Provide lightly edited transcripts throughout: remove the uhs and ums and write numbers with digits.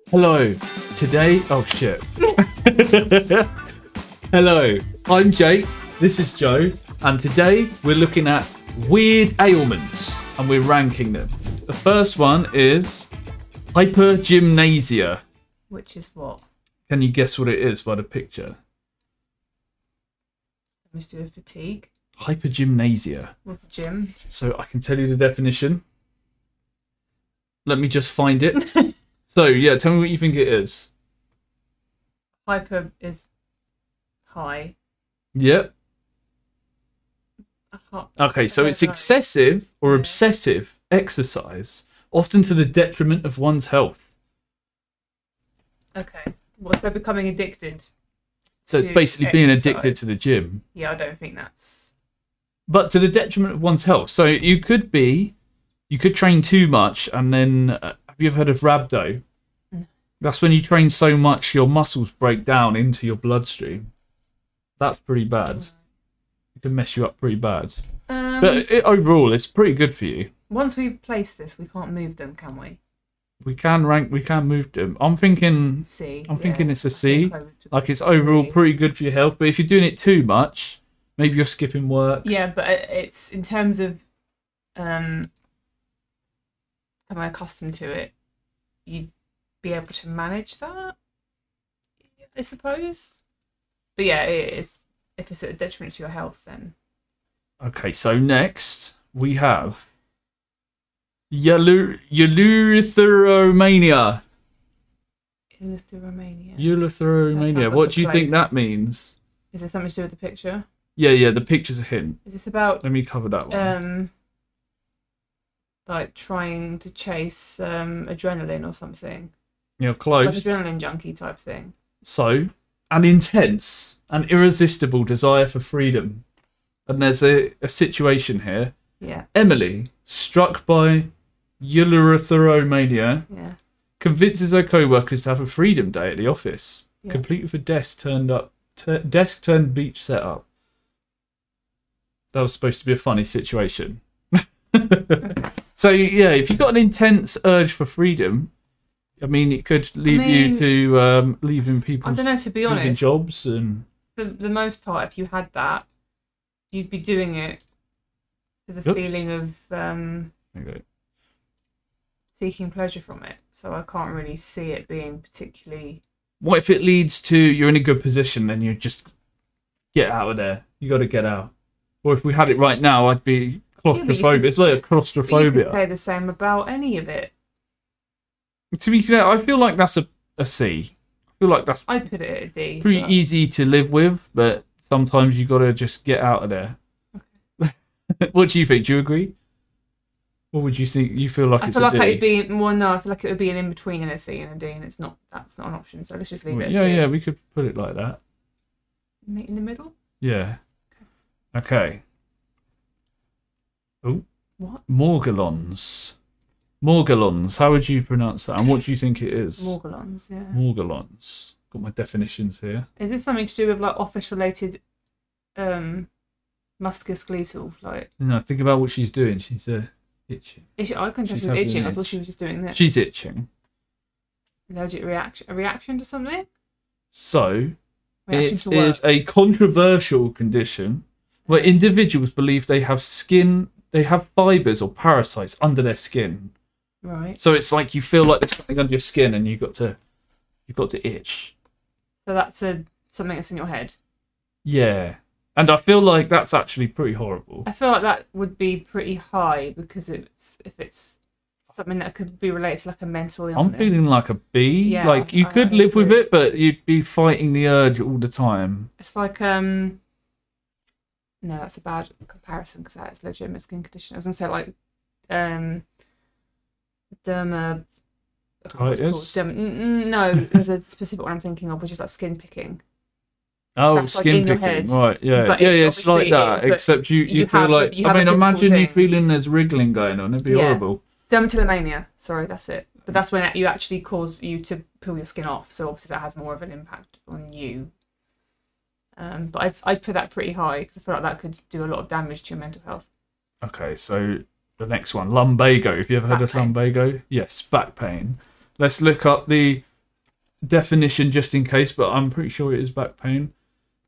Hello. Today... Oh, shit. Hello. I'm Jake. This is Joe. And today we're looking at weird ailments. And we're ranking them. The first one is hypergymnasia. Which is what? Can you guess what it is by the picture? Let's do a fatigue. Hypergymnasia. With the gym. So I can tell you the definition. Let me just find it. So, yeah, tell me what you think it is. Hyper is high. Yep. Okay, so it's excessive or obsessive exercise, often to the detriment of one's health. Okay. What, so becoming addicted? So it's basically being addicted to the gym. Yeah, I don't think that's... But to the detriment of one's health. So you could train too much and then... have you ever heard of rhabdo? That's when you train so much your muscles break down into your bloodstream. That's pretty bad. It can mess you up pretty bad. But overall, it's pretty good for you. Once we've placed this, we can't move them, can we? We can move them. I'm thinking C. I'm thinking it's a C. Like it's overall pretty good for your health. But if you're doing it too much, maybe you're skipping work. Yeah, but it's in terms of am I accustomed to it? You'd be able to manage that, I suppose. But yeah, if it's a detriment to your health, then. Okay, so next we have Eleutheromania. Eleutheromania. What do you think that means? Is there something to do with the picture? Yeah, the picture's a hint. Is this about... Let me cover that one. Like trying to chase adrenaline or something? Yeah, close. Like adrenaline junkie type thing. So, an intense and irresistible desire for freedom. And there's a situation here. Yeah. Emily, struck by eleutheromania, convinces her co-workers to have a freedom day at the office, complete with a desk-turned beach setup. That was supposed to be a funny situation. Okay. So, yeah, if you've got an intense urge for freedom, I mean, it could lead you to leaving people. I don't know, to be honest. Jobs and. For the most part, if you had that, you'd be doing it for the feeling of seeking pleasure from it. So I can't really see it being particularly. What if it leads to you're in a good position, then you just get out of there. You got to get out. Or if we had it right now, I'd be claustrophobic. It's like a claustrophobia. You could say the same about any of it. To be fair, I feel like that's a C. I feel like that's... I'd put it at a D. Pretty easy to live with, but sometimes you got to just get out of there. Okay. What do you think? Do you agree? Or would you think you feel like it's a D? I feel like it'd be... Well, no, I feel like it would be an in-between in a C and a D, and it's not. That's not an option, so let's just leave it as D. Yeah, we could put it like that. Meet in the middle? Yeah. Okay. Oh. What? Morgellons. Morgellons. How would you pronounce that? And what do you think it is? Morgellons, yeah. Morgellons. Got my definitions here. Is it something to do with like office-related musculoskeletal? Like. No, think about what she's doing. She's itching. I can just itching. I thought she was just doing this. She's itching. Allergic reaction. A reaction to something? So, it is a controversial condition where individuals believe they have fibres or parasites under their skin. Right. So it's like you feel like there's something under your skin and you've got to itch. So that's something that's in your head. Yeah. And I feel like that's actually pretty horrible. I feel like that would be pretty high because if it's something that could be related to like a mental illness. I'm feeling like a B. Yeah, like you could live with it, but you'd be fighting the urge all the time. It's like no, that's a bad comparison because that's a legitimate skin condition. I was gonna say like no, there's a specific one I'm thinking of, which is like skin picking. Oh, that's skin like picking, right? Yeah, it's like that. Except you feel like I mean, imagine you feeling there's wriggling going on. It'd be horrible. Dermatillomania. Sorry, that's it. But that's when you actually cause you to peel your skin off. So obviously that has more of an impact on you. But I'd put that pretty high because I feel like that could do a lot of damage to your mental health. Okay, so the next one, lumbago. Have you ever heard of lumbago? Yes, back pain. Let's look up the definition just in case, but I'm pretty sure it is back pain.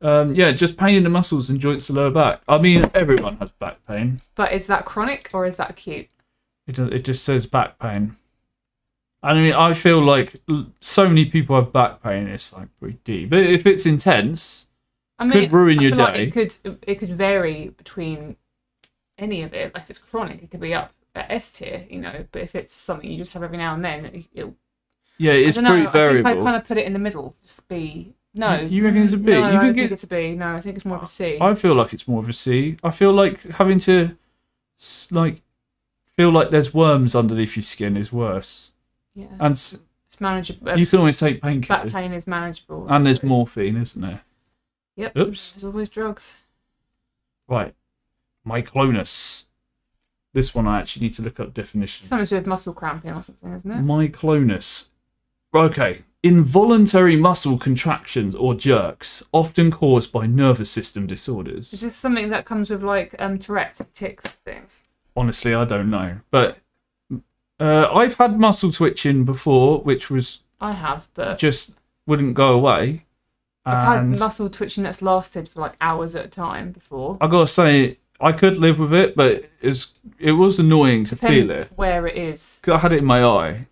Yeah, just pain in the muscles and joints of the lower back. I mean, everyone has back pain. But is that chronic or is that acute? It just says back pain. I mean, I feel like so many people have back pain. It's like pretty deep. But if it's intense, could ruin your day. Like it could vary between any of it. Like if it's chronic, it could be up at S tier, you know. But if it's something you just have every now and then, yeah, it's pretty variable. I think I kind of put it in the middle. Just B. No. You reckon it's a B? No, I don't think it's a B. No, I think it's more of a C. I feel like it's more of a C. I feel like having to feel like there's worms underneath your skin is worse. Yeah. And it's manageable. You can always take painkillers. Back pain is manageable. And there's morphine, isn't there? Yep. Oops. There's always drugs. Right. Myclonus. This one I actually need to look up definition. Something to do with muscle cramping or something, isn't it? Myclonus. Okay. Involuntary muscle contractions or jerks, often caused by nervous system disorders. Is this something that comes with like Tourette's, tics, things? Honestly, I don't know. But I've had muscle twitching before, which was but just wouldn't go away. I've had muscle twitching that's lasted for like hours at a time before. I gotta say, I could live with it, but it was annoying to feel it. Where it is. 'Cause I had it in my eye.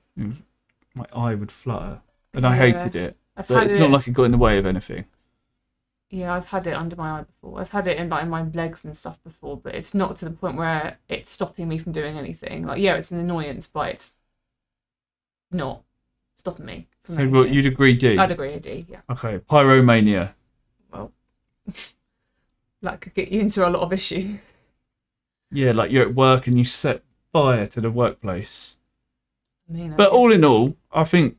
My eye would flutter, and I hated it. But it's not like it got in the way of anything. Yeah, I've had it under my eye before. I've had it in like my legs and stuff before, but it's not to the point where it's stopping me from doing anything. Like, yeah, it's an annoyance, but it's not stopping me from anything. So you'd agree D? I'd agree a D, yeah. Okay, pyromania. Well, that could get you into a lot of issues. Yeah, like you're at work and you set fire to the workplace. But all in all, I think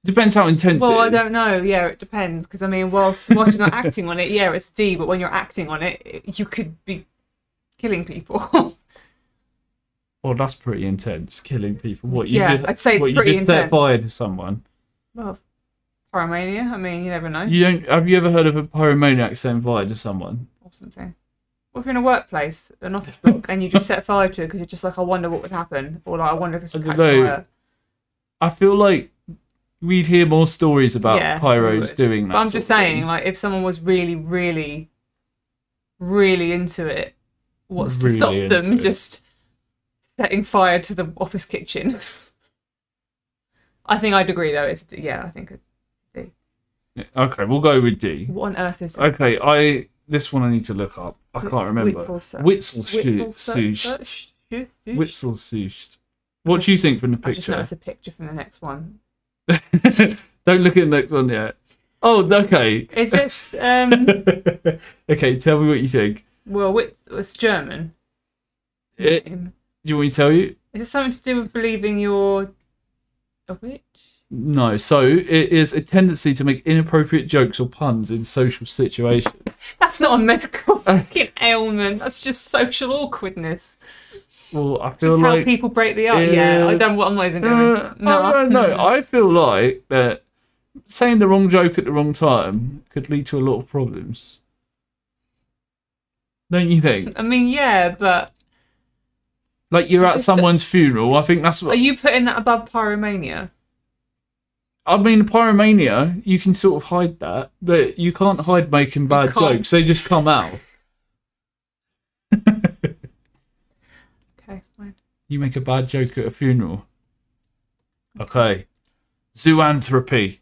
depends how intense it is. Well, I don't know. Yeah, it depends. Because, I mean, whilst you're not acting on it, yeah, it's D. But when you're acting on it, you could be killing people. Well, that's pretty intense, killing people. I'd say pretty intense. You just set fire to someone? Well, pyromania. I mean, you never know. Have you ever heard of a pyromaniac setting fire to someone? Or something. What if you're in a workplace, an office block, and you just set fire to it because you're just like, I wonder what would happen. Or like, I wonder if it's a fire. I feel like we'd hear more stories about pyros doing that. But I'm just saying, like, if someone was really, really, really into it, what's to stop them just setting fire to the office kitchen? I think I'd agree, though. I think it's D. Yeah, okay, we'll go with D. What on earth is it? Okay, this one I need to look up. I can't remember. Witzelsucht. What do you think from the picture? I just noticed a picture from the next one. Don't look at the next one yet. Oh, okay. Is this... Okay, tell me what you think. Well, it's German. Do you want me to tell you? Is it something to do with believing you're a witch? No, so it is a tendency to make inappropriate jokes or puns in social situations. That's not a medical fucking ailment. That's just social awkwardness. Well, I feel like how people break the ice. Yeah, I'm not even going to. No. I feel like that saying the wrong joke at the wrong time could lead to a lot of problems. Don't you think? I mean, yeah, but like you're at someone's funeral. I think that's what. Are you putting that above pyromania? I mean, pyromania, you can sort of hide that, but you can't hide making bad jokes. They just come out. Okay, fine. You make a bad joke at a funeral. Okay. Zoanthropy.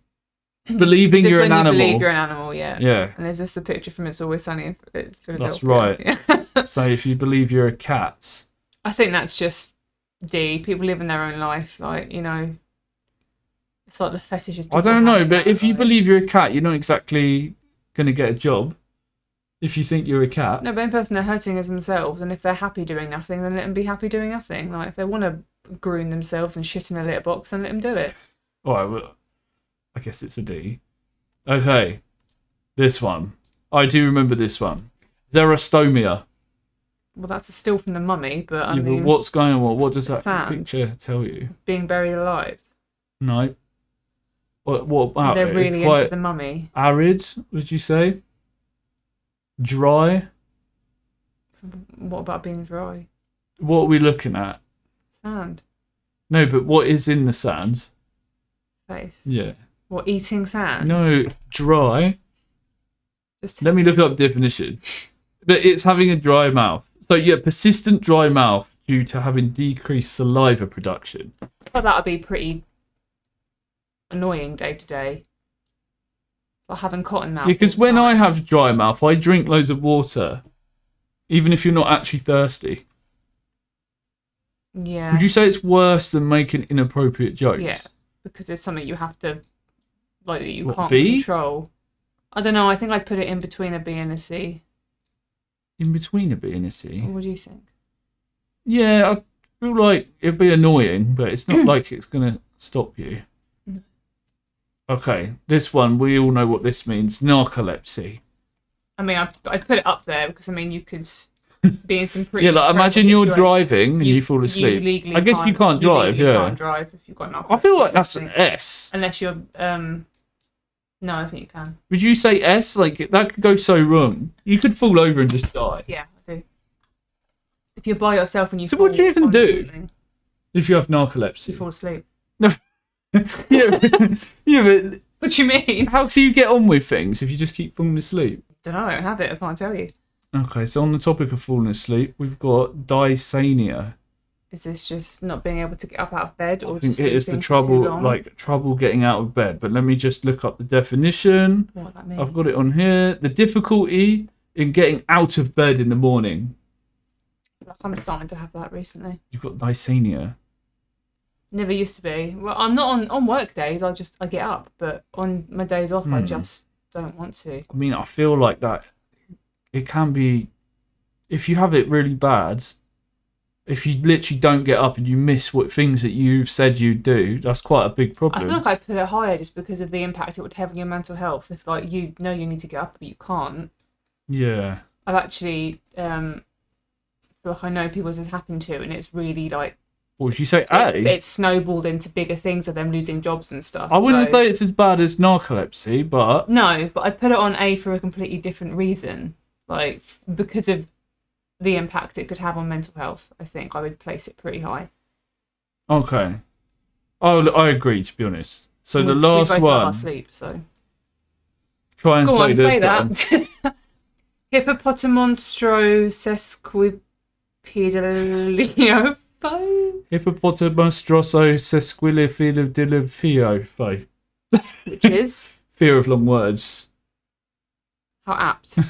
Believing you're an animal. Believe you're an animal, yeah. Yeah. And is this a picture from It's Always Sunny in Philadelphia? That's right. Yeah. So if you believe you're a cat. I think that's just D. People living their own life, like, you know. It's like the fetishes. I don't know, but if you believe you're a cat, you're not exactly going to get a job. If you think you're a cat. No, but in person they're hurting as themselves, and if they're happy doing nothing, then let them be happy doing nothing. Like, if they want to groom themselves and shit in a litter box, then let them do it. Alright, well, I guess it's a D. Okay. This one. I do remember this one. Xerostomia. Well, that's a still from the mummy, but I mean... But what's going on? What does that picture tell you? Being buried alive. No. What about They're it? really into the mummy. Arid, would you say? Dry? What about being dry? What are we looking at? Sand. No, but what is in the sand? Face. Yeah. What, eating sand? No, dry. Let me look up definition. But it's having a dry mouth. So yeah, persistent dry mouth due to having decreased saliva production. But that would be pretty annoying day to day. Like having cotton mouth. Because when I have dry mouth, I drink loads of water, even if you're not actually thirsty. Yeah. Would you say it's worse than making inappropriate jokes? Yeah, because it's something you have to, like, that you What, can't B? control. I don't know. I think I'd put it in between a B and a C. In between a B and a C? What do you think? Yeah, I feel like it'd be annoying, but it's not like it's going to stop you. No. Okay, this one, we all know what this means. Narcolepsy. I mean, I put it up there because, I mean, you could be in some pretty... Yeah, like imagine you're driving and you fall asleep. You legally I guess you can't drive, you yeah. can't drive if you've got narcolepsy. I feel like that's an S. Unless you're... No, I think you can. Would you say S? Like, that could go so wrong. You could fall over and just die. Yeah, I do. If you're by yourself and you So fall what do you even do something, if you have narcolepsy? you fall asleep. yeah, but What do you mean? how do you get on with things if you just keep falling asleep? Don't know, I don't have it, I can't tell you. Okay, so on the topic of falling asleep, we've got dysania. Is this just not being able to get up out of bed, or I think just it is the sleeping for too trouble, long? like trouble getting out of bed. But let me just look up the definition. What would that mean? I've got it on here. The difficulty in getting out of bed in the morning. Like, I'm starting to have that recently. You've got dysania. Never used to be. Well, I'm not on work days. I get up, but on my days off, I just don't want to. I mean, I feel like that. It can be, if you have it really bad. If you literally don't get up and you miss what things that you've said you'd do, that's quite a big problem. I feel like I put it higher just because of the impact it would have on your mental health. If like you know you need to get up but you can't. Yeah. I've actually feel like I know people this has happened to, and it's really like. What would you say? A? It's snowballed into bigger things of them losing jobs and stuff. I wouldn't say it's as bad as narcolepsy, but no, but I put it on A for a completely different reason, like because of the impact it could have on mental health. I think I would place it pretty high. okay. I agree, to be honest. So the we last both one. got our sleep, so Try and go on, say say this down. that. Hippopotamonstrosesquipedaliophone. Hippopotamonstrosesquilifilodilifio. Which is Fear of long words. how apt.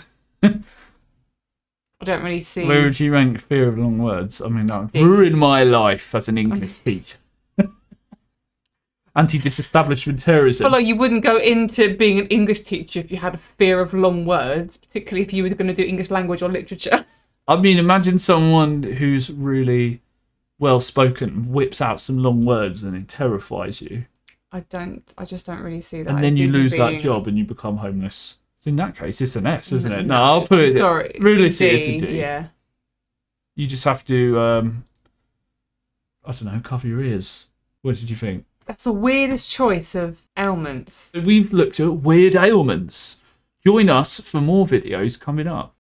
I don't really see. Where would you rank fear of long words? I mean, that would ruin my life as an English teacher. Anti-disestablishmentarianism. I feel like you wouldn't go into being an English teacher if you had a fear of long words, particularly if you were going to do English language or literature. I mean, imagine someone who's really well-spoken whips out some long words and it terrifies you. I just don't really see that. And as then you people lose that being- job and you become homeless. So in that case, it's an S, isn't it? No, I'll put it. Sorry, Realistically, D, D. yeah. You just have to, I don't know, cover your ears. What did you think? That's the weirdest choice of ailments. We've looked at weird ailments. Join us for more videos coming up.